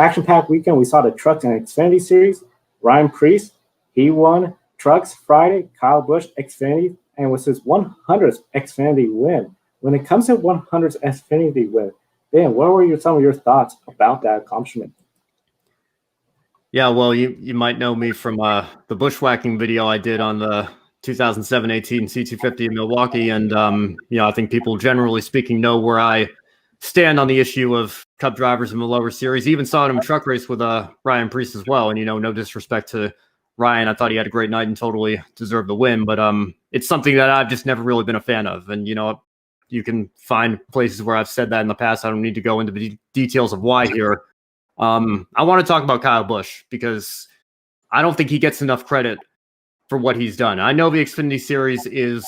action-packed weekend. We saw the Trucks and Xfinity Series. Ryan Preece, he won Trucks Friday. Kyle Busch, Xfinity, and was his 100th Xfinity win. When it comes to 100th Xfinity win, Ben, what were some of your thoughts about that accomplishment? Yeah, well, you might know me from the bushwhacking video I did on the 2007-18 C250 in Milwaukee, and I think people generally speaking know where I stand on the issue of Cup drivers in the lower series. Even saw him in a truck race with Ryan Preece as well, and no disrespect to Ryan, I thought he had a great night and totally deserved the win, but it's something that I've just never really been a fan of, and you can find places where I've said that in the past. I don't need to go into the details of why here. I want to talk about Kyle Busch because I don't think he gets enough credit for what he's done. I know the Xfinity Series is,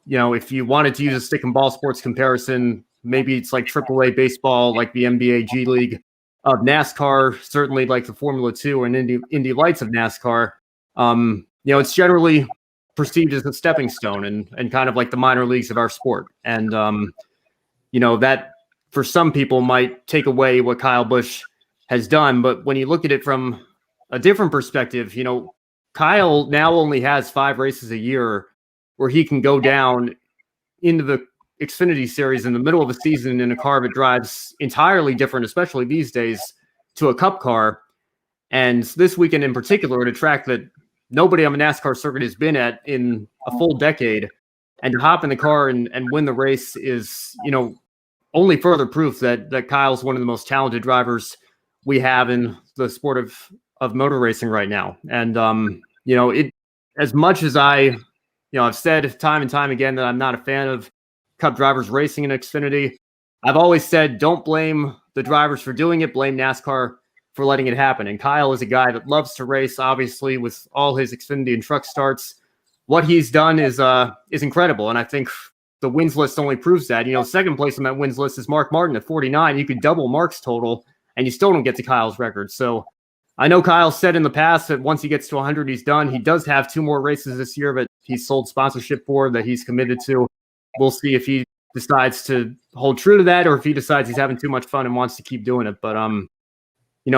if you wanted to use a stick and ball sports comparison, maybe it's like AAA baseball, like the NBA G League of NASCAR, certainly like the Formula 2 or Indy Lights of NASCAR. It's generally perceived as a stepping stone and kind of like the minor leagues of our sport. And, that for some people might take away what Kyle Busch has done. But when you look at it from a different perspective, Kyle now only has 5 races a year where he can go down into the Xfinity Series in the middle of a season in a car that drives entirely different, especially these days, to a Cup car. And this weekend in particular, at a track that nobody on the NASCAR circuit has been at in a full decade, and to hop in the car and win the race is, only further proof that Kyle's one of the most talented drivers we have in the sport of motor racing right now. And, it, as much as I've said time and time again that I'm not a fan of Cup drivers racing in Xfinity, I've always said, don't blame the drivers for doing it, blame NASCAR for letting it happen. And Kyle is a guy that loves to race, obviously, with all his Xfinity and truck starts. What he's done is incredible. And I think the wins list only proves that. Second place on that wins list is Mark Martin at 49. You could double Mark's total and you still don't get to Kyle's record. So I know Kyle said in the past that once he gets to 100, he's done. He does have 2 more races this year that he's sold sponsorship for, that he's committed to. We'll see if he decides to hold true to that or if he decides he's having too much fun and wants to keep doing it. But,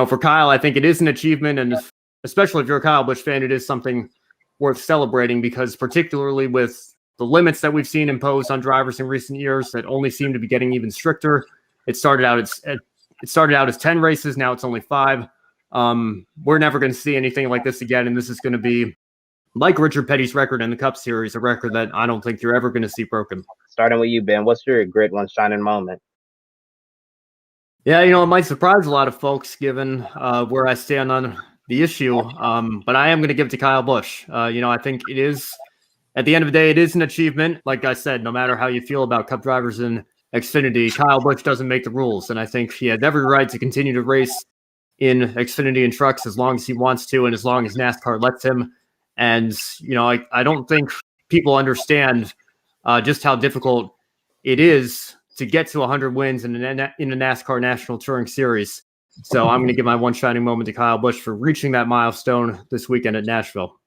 for Kyle, I think it is an achievement. And especially if you're a Kyle Busch fan, it is something worth celebrating because particularly with the limits that we've seen imposed on drivers in recent years that only seem to be getting even stricter. It started out as 10 races. Now it's only 5. We're never going to see anything like this again. And this is going to be like Richard Petty's record in the Cup Series, a record that I don't think you're ever going to see broken. Starting with you, Ben, what's your great one shining moment? Yeah, it might surprise a lot of folks given where I stand on the issue. But I am going to give it to Kyle Busch. I think it is, at the end of the day, it is an achievement. Like I said, no matter how you feel about Cup drivers in Xfinity, Kyle Busch doesn't make the rules. And I think he has every right to continue to race in Xfinity and trucks as long as he wants to and as long as NASCAR lets him. And, I don't think people understand just how difficult it is to get to 100 wins in the NASCAR National Touring Series. So I'm going to give my one shining moment to Kyle Busch for reaching that milestone this weekend at Nashville.